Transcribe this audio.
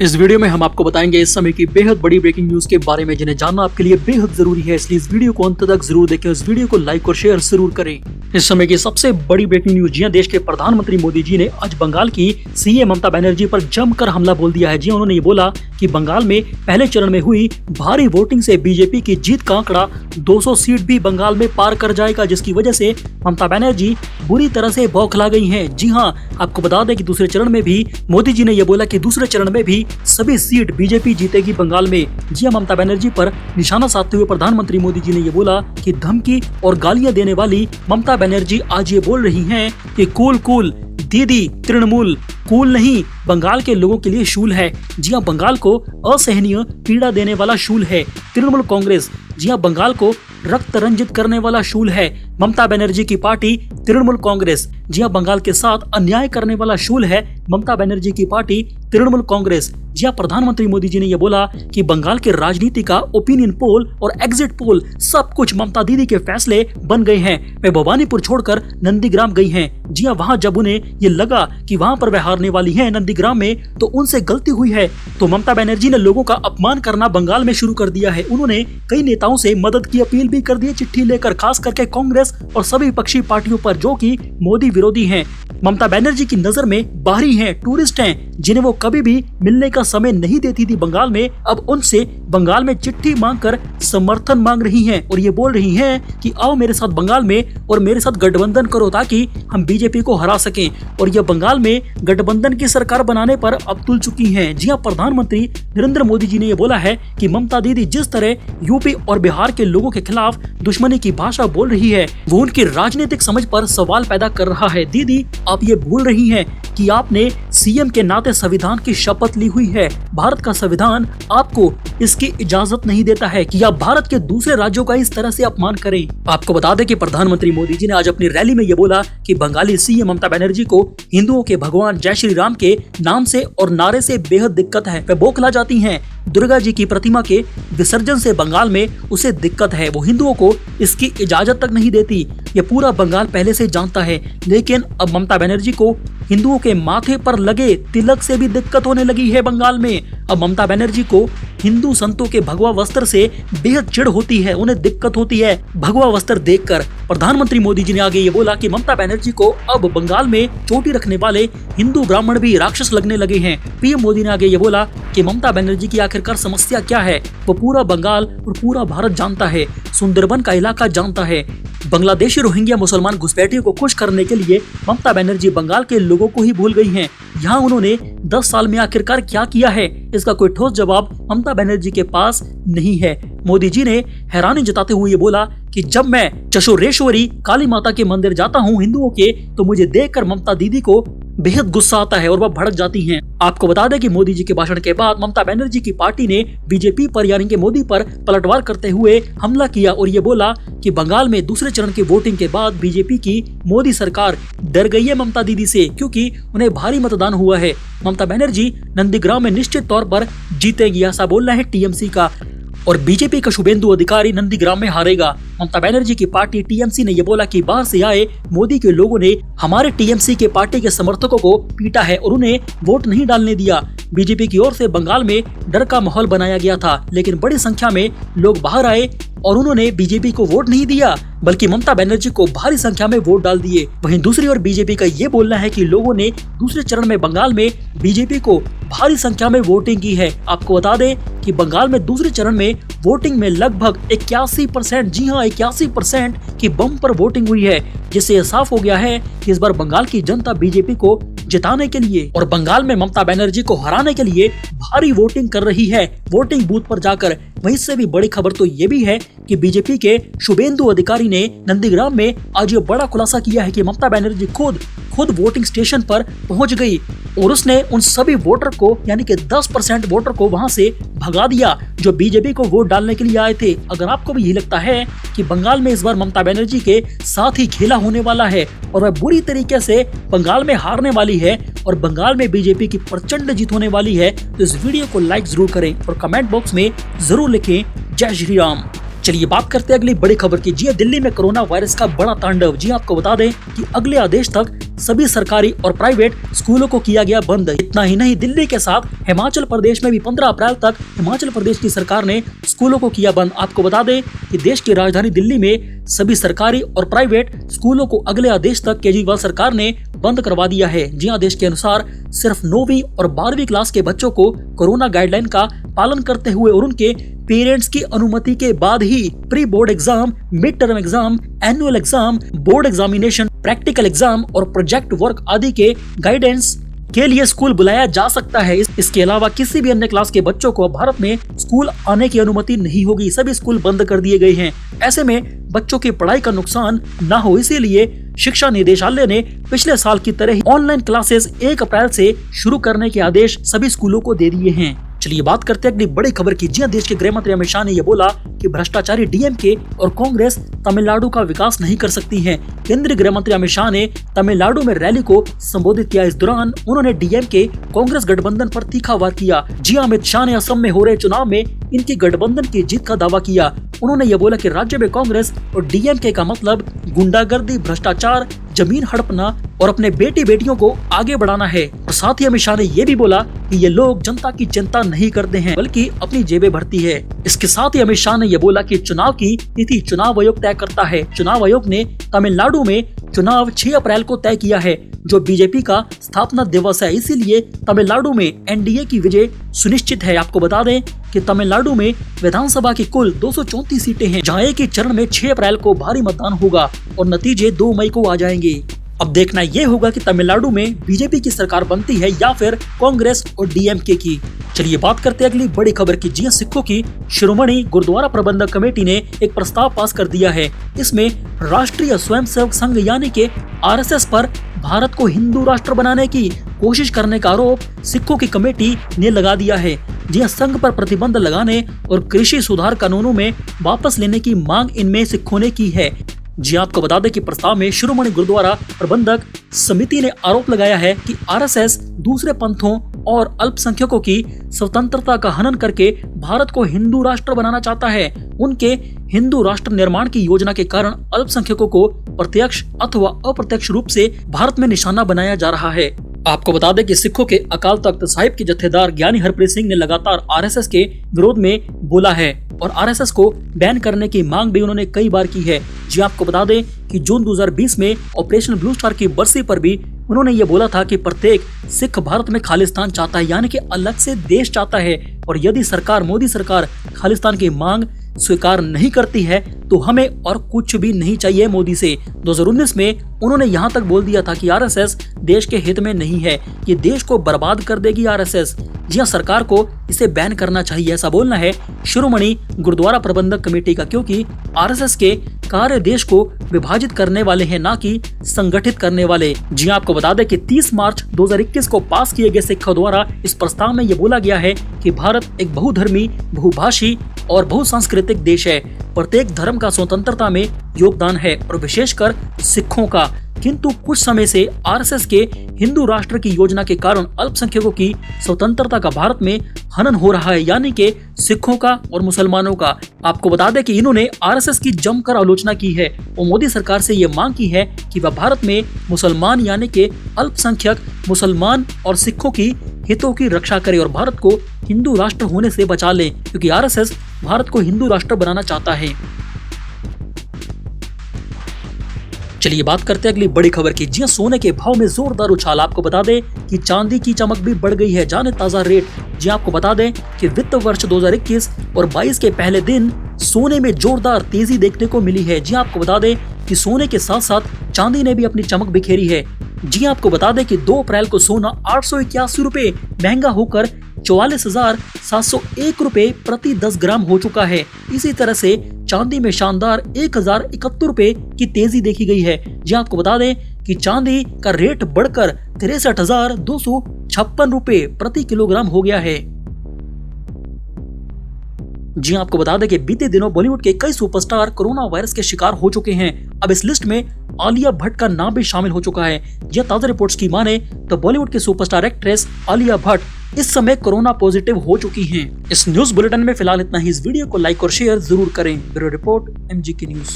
इस वीडियो में हम आपको बताएंगे इस समय की बेहद बड़ी ब्रेकिंग न्यूज के बारे में, जिन्हें जानना आपके लिए बेहद जरूरी है। इसलिए इस वीडियो को अंत तक जरूर देखें, इस वीडियो को लाइक और शेयर जरूर करें। इस समय की सबसे बड़ी ब्रेकिंग न्यूज, जी देश के प्रधानमंत्री मोदी जी ने आज बंगाल की सीएम ममता बनर्जी पर जमकर हमला बोल दिया है। जी उन्होंने ये बोला कि बंगाल में पहले चरण में हुई भारी वोटिंग से बीजेपी की जीत का आंकड़ा 200 सीट भी बंगाल में पार कर जाएगा, जिसकी वजह से ममता बनर्जी बुरी तरह से बौखला गई हैं। जी हाँ, आपको बता दें कि दूसरे चरण में भी मोदी जी ने यह बोला कि दूसरे चरण में भी सभी सीट बीजेपी जीतेगी बंगाल में। जी हाँ, ममता बनर्जी पर निशाना साधते हुए प्रधानमंत्री मोदी जी ने यह बोला कि धमकी और गालियां देने वाली ममता बनर्जी आज ये बोल रही हैं कि कूल दीदी, तृणमूल कूल नहीं, बंगाल के लोगों के लिए शूल है। जी हाँ, बंगाल को असहनीय पीड़ा देने वाला शूल है तृणमूल कांग्रेस। जी हाँ, बंगाल को रक्त रंजित करने वाला शूल है ममता बनर्जी की पार्टी तृणमूल कांग्रेस। जी हाँ, बंगाल के साथ अन्याय करने वाला शूल है ममता बनर्जी की पार्टी तृणमूल कांग्रेस। जी हाँ, प्रधानमंत्री मोदी जी ने यह बोला कि बंगाल के राजनीति का ओपिनियन पोल और एग्जिट पोल सब कुछ ममता दीदी के फैसले बन गए हैं। वे भवानीपुर छोड़कर नंदीग्राम गई हैं। जी हाँ, वहाँ जब उन्हें ये लगा कि वहाँ पर वे हारने वाली हैं नंदीग्राम में, तो उनसे गलती हुई है। तो ममता बनर्जी ने लोगों का अपमान करना बंगाल में शुरू कर दिया है। उन्होंने कई नेताओं से मदद की अपील भी कर दी है, चिट्ठी लेकर, खास करके कांग्रेस और सभी विपक्षी पार्टियों पर जो कि मोदी विरोधी हैं। ममता बनर्जी की नजर में बाहरी हैं, टूरिस्ट हैं, जिन्हें वो कभी भी मिलने का समय नहीं देती थी बंगाल में। अब उनसे बंगाल में चिट्ठी मांगकर समर्थन मांग रही हैं और ये बोल रही हैं कि आओ मेरे साथ बंगाल में और मेरे साथ गठबंधन करो ताकि हम बीजेपी को हरा सकें। और ये बंगाल में गठबंधन की सरकार बनाने पर अब तुल चुकी हैं। जी हाँ, प्रधानमंत्री नरेंद्र मोदी जी ने ये बोला है कि ममता दीदी जिस तरह यूपी और बिहार के लोगों के खिलाफ दुश्मनी की भाषा बोल रही है, वो उनकी राजनीतिक समझ पर सवाल पैदा कर रहा है। दीदी, आप ये भूल रही हैं कि आपने सीएम के नाते संविधान की शपथ ली हुई है। भारत का संविधान आपको इसकी इजाजत नहीं देता है कि आप भारत के दूसरे राज्यों का इस तरह से अपमान करें। आपको बता दें कि प्रधानमंत्री मोदी जी ने आज अपनी रैली में ये बोला कि बंगाली सीएम ममता बनर्जी को हिंदुओं के भगवान जय श्री राम के नाम से और नारे से बेहद दिक्कत है। वे बौखला जाती हैं। दुर्गा जी की प्रतिमा के विसर्जन से बंगाल में उसे दिक्कत है। वो हिंदुओं को इसकी इजाजत तक नहीं देती। ये पूरा बंगाल पहले से जानता है, लेकिन अब ममता बनर्जी को हिंदुओं के माथे पर लगे तिलक से भी दिक्कत होने लगी है बंगाल में। अब ममता बनर्जी को हिंदू संतों के भगवा वस्त्र से बेहद चिढ़ होती है, उन्हें दिक्कत होती है भगवा वस्त्र देखकर। प्रधानमंत्री मोदी जी ने आगे ये बोला कि ममता बनर्जी को अब बंगाल में चोटी रखने वाले हिंदू ब्राह्मण भी राक्षस लगने लगे हैं। पीएम मोदी ने आगे ये बोला कि ममता बनर्जी की आखिरकार समस्या क्या है, वो पूरा बंगाल और पूरा भारत जानता है, सुंदरबन का इलाका जानता है। बांग्लादेशी रोहिंग्या मुसलमान घुसपैठियों को खुश करने के लिए ममता बनर्जी बंगाल के लोगों को ही भूल गई हैं। यहाँ उन्होंने 10 साल में आखिरकार क्या किया है, इसका कोई ठोस जवाब ममता बनर्जी के पास नहीं है। मोदी जी ने हैरानी जताते हुए ये बोला कि जब मैं चशोरेश्वरी काली माता के मंदिर जाता हूँ हिंदुओं के, तो मुझे देखकर ममता दीदी को बेहद गुस्सा आता है और वह भड़क जाती हैं। आपको बता दें कि मोदी जी के भाषण के बाद ममता बनर्जी की पार्टी ने बीजेपी पर यानी कि मोदी पर पलटवार करते हुए हमला किया और ये बोला कि बंगाल में दूसरे चरण की वोटिंग के बाद बीजेपी की मोदी सरकार डर गई है ममता दीदी से, क्योंकि उन्हें भारी मतदान हुआ है। ममता बनर्जी नंदीग्राम में निश्चित तौर पर जीतेगी, ऐसा बोलना है टीएमसी का, और बीजेपी का शुभेंदु अधिकारी नंदीग्राम में हारेगा। ममता बनर्जी की पार्टी टीएमसी ने यह बोला कि बाहर से आए मोदी के लोगों ने हमारे टीएमसी के पार्टी के समर्थकों को पीटा है और उन्हें वोट नहीं डालने दिया। बीजेपी की ओर से बंगाल में डर का माहौल बनाया गया था, लेकिन बड़ी संख्या में लोग बाहर आए और उन्होंने बीजेपी को वोट नहीं दिया, बल्कि ममता बनर्जी को भारी संख्या में वोट डाल दिए। वहीं दूसरी ओर बीजेपी का ये बोलना है कि लोगों ने दूसरे चरण में बंगाल में बीजेपी को भारी संख्या में वोटिंग की है। आपको बता दें कि बंगाल में दूसरे चरण में वोटिंग में लगभग 81%, जी हाँ 81% की बम्पर वोटिंग हुई है, जिससे यह साफ हो गया है कि इस बार बंगाल की जनता बीजेपी को जिताने के लिए और बंगाल में ममता बनर्जी को हराने के लिए भारी वोटिंग कर रही है वोटिंग बूथ पर जाकर। वहीं से भी बड़ी खबर तो ये भी है कि बीजेपी के शुभेंदु अधिकारी ने नंदीग्राम में आज ये बड़ा खुलासा किया है कि ममता बनर्जी खुद वोटिंग स्टेशन पर पहुंच गई और उसने उन सभी वोटर को यानी कि 10% वोटर को वहां से भगा दिया जो बीजेपी को वोट डालने के लिए आए थे। अगर आपको भी यही लगता है कि बंगाल में इस बार ममता बनर्जी के साथ ही खेला होने वाला है और वह बुरी तरीके से बंगाल में हारने वाली है और बंगाल में बीजेपी की प्रचंड जीत होने वाली है, तो इस वीडियो को लाइक जरूर करें और कमेंट बॉक्स में जरूर लिखें जय श्री राम। चलिए बात करते हैं अगली बड़ी खबर की। जी दिल्ली में कोरोना वायरस का बड़ा तांडव। जी आपको बता दें कि अगले आदेश तक सभी सरकारी और प्राइवेट स्कूलों को किया गया बंद। इतना ही नहीं, दिल्ली के साथ हिमाचल प्रदेश में भी 15 अप्रैल तक हिमाचल प्रदेश की सरकार ने स्कूलों को किया बंद। आपको बता दें कि देश की राजधानी दिल्ली में सभी सरकारी और प्राइवेट स्कूलों को अगले आदेश तक केजरीवाल सरकार ने बंद करवा दिया है। जी आदेश के अनुसार सिर्फ 9वीं और 12वीं क्लास के बच्चों को कोरोना गाइडलाइन का पालन करते हुए और उनके पेरेंट्स की अनुमति के बाद ही pre board exam, mid term exam, annual exam, board examination, practical exam और प्रोजेक्ट वर्क आदि के गाइडेंस के लिए स्कूल बुलाया जा सकता है। इसके अलावा किसी भी अन्य क्लास के बच्चों को भारत में स्कूल आने की अनुमति नहीं होगी। सभी स्कूल बंद कर दिए गए हैं। ऐसे में बच्चों की पढ़ाई का नुकसान न हो, इसीलिए शिक्षा निदेशालय ने पिछले साल की तरह ही ऑनलाइन क्लासेस 1 अप्रैल से शुरू करने के आदेश सभी स्कूलों को दे दिए हैं। चलिए बात करते हैं अगली बड़ी खबर की। जी देश के गृह मंत्री अमित शाह ने यह बोला कि भ्रष्टाचारी डीएमके और कांग्रेस तमिलनाडु का विकास नहीं कर सकती है। केंद्रीय गृह मंत्री अमित शाह ने तमिलनाडु में रैली को संबोधित किया। इस दौरान उन्होंने डीएमके कांग्रेस गठबंधन पर तीखा वार किया। जी अमित शाह ने असम में हो रहे चुनाव में इनकी गठबंधन की जीत का दावा किया। उन्होंने यह बोला कि राज्य में कांग्रेस और डीएमके का मतलब गुंडागर्दी, भ्रष्टाचार, जमीन हड़पना और अपने बेटी बेटियों को आगे बढ़ाना है। और साथ ही अमित शाह ने यह भी बोला कि ये लोग जनता की चिंता नहीं करते हैं बल्कि अपनी जेबें भरती है। इसके साथ ही अमित शाह ने यह बोला कि चुनाव की तिथि चुनाव आयोग तय करता है। चुनाव आयोग ने तमिलनाडु में चुनाव 6 अप्रैल को तय किया है, जो बीजेपी का स्थापना दिवस है। इसीलिए तमिलनाडु में एनडीए की विजय सुनिश्चित है। आपको बता दें कि तमिलनाडु में विधानसभा की कुल 234 सीटें हैं, जहां एक ही चरण में 6 अप्रैल को भारी मतदान होगा और नतीजे 2 मई को आ जाएंगे। अब देखना यह होगा कि तमिलनाडु में बीजेपी की सरकार बनती है या फिर कांग्रेस और डीएमके की। चलिए बात करते हैं अगली बड़ी खबर की। जी सिखों की शिरोमणि गुरुद्वारा प्रबंधक कमेटी ने एक प्रस्ताव पास कर दिया है। इसमें राष्ट्रीय स्वयंसेवक संघ यानी कि आरएसएस पर भारत को हिंदू राष्ट्र बनाने की कोशिश करने का आरोप सिखों की कमेटी ने लगा दिया है। जी संघ पर प्रतिबंध लगाने और कृषि सुधार कानूनों में वापस लेने की मांग इनमें सिखों ने की है। जी आपको बता दें कि प्रस्ताव में शिरोमणि गुरुद्वारा प्रबंधक समिति ने आरोप लगाया है कि आरएसएस दूसरे पंथों और अल्पसंख्यकों की स्वतंत्रता का हनन करके भारत को हिंदू राष्ट्र बनाना चाहता है। उनके हिंदू राष्ट्र निर्माण की योजना के कारण अल्पसंख्यकों को प्रत्यक्ष अथवा अप्रत्यक्ष रूप से भारत में निशाना बनाया जा रहा है। आपको बता दें कि सिखों के अकाल तख्त साहिब के जत्थेदार ज्ञानी हरप्रीत सिंह ने लगातार आरएसएस के विरोध में बोला है और आरएसएस को बैन करने की मांग भी उन्होंने कई बार की है। जी आपको बता दें कि जून 2020 में ऑपरेशन ब्लू स्टार की बरसी पर भी उन्होंने ये बोला था कि प्रत्येक सिख भारत में खालिस्तान चाहता है, यानी कि अलग से देश चाहता है। और यदि सरकार, मोदी सरकार खालिस्तान की मांग स्वीकार नहीं करती है तो हमें और कुछ भी नहीं चाहिए मोदी से। 2019 में उन्होंने यहाँ तक बोल दिया था कि आरएसएस देश के हित में नहीं है, ये देश को बर्बाद कर देगी आरएसएस। जी हाँ, सरकार को इसे बैन करना चाहिए, ऐसा बोलना है शिरोमणि गुरुद्वारा प्रबंधक कमेटी का, क्योंकि आरएसएस के कार्य देश को विभाजित करने वाले हैं, ना कि संगठित करने वाले। जी आपको बता दें कि 30 मार्च 2021 को पास किए गए सिखों द्वारा इस प्रस्ताव में ये बोला गया है कि भारत एक बहुधर्मी, बहुभाषी और बहुसांस्कृतिक देश है। प्रत्येक धर्म का स्वतंत्रता में योगदान है और विशेषकर सिखों का। किंतु कुछ समय से आरएसएस के हिंदू राष्ट्र की योजना के कारण अल्पसंख्यकों की स्वतंत्रता का भारत में हनन हो रहा है, यानी कि सिखों का और मुसलमानों का। आपको बता दें कि इन्होंने आरएसएस की जमकर आलोचना की है और मोदी सरकार से ये मांग की है कि वह भारत में मुसलमान यानी कि अल्पसंख्यक मुसलमान और सिखों की हितों की रक्षा करे और भारत को हिंदू राष्ट्र होने से बचा ले, क्योंकि आरएसएस भारत को हिंदू राष्ट्र बनाना चाहता है। चलिए बात करते हैं अगली बड़ी खबर की। जी सोने के भाव में जोरदार उछाल। आपको बता दें कि चांदी की चमक भी बढ़ गई है, जाने ताजा रेट। जी आपको बता दें कि वित्त वर्ष 2021 और 22 के पहले दिन सोने में जोरदार तेजी देखने को मिली है। जी आपको बता दें कि सोने के साथ साथ चांदी ने भी अपनी चमक बिखेरी है। जी आपको बता दें कि 2 अप्रैल को सोना 881 रुपए महंगा होकर 44,701 रुपए प्रति 10 ग्राम हो चुका है। इसी तरह से चांदी में शानदार 1071 रुपए की तेजी देखी गई है। जी आपको बता दें कि चांदी का रेट बढ़कर 63,256 रुपए प्रति किलोग्राम हो गया है। जी आपको बता दें कि बीते दिनों बॉलीवुड के कई सुपरस्टार कोरोना वायरस के शिकार हो चुके हैं। अब इस लिस्ट में आलिया भट्ट का नाम भी शामिल हो चुका है। यह ताजा रिपोर्ट्स की माने तो बॉलीवुड की सुपरस्टार एक्ट्रेस आलिया भट्ट इस समय कोरोना पॉजिटिव हो चुकी हैं। इस न्यूज बुलेटिन में फिलहाल इतना ही। इस वीडियो को लाइक और शेयर जरूर करें। Bureau report MGK news.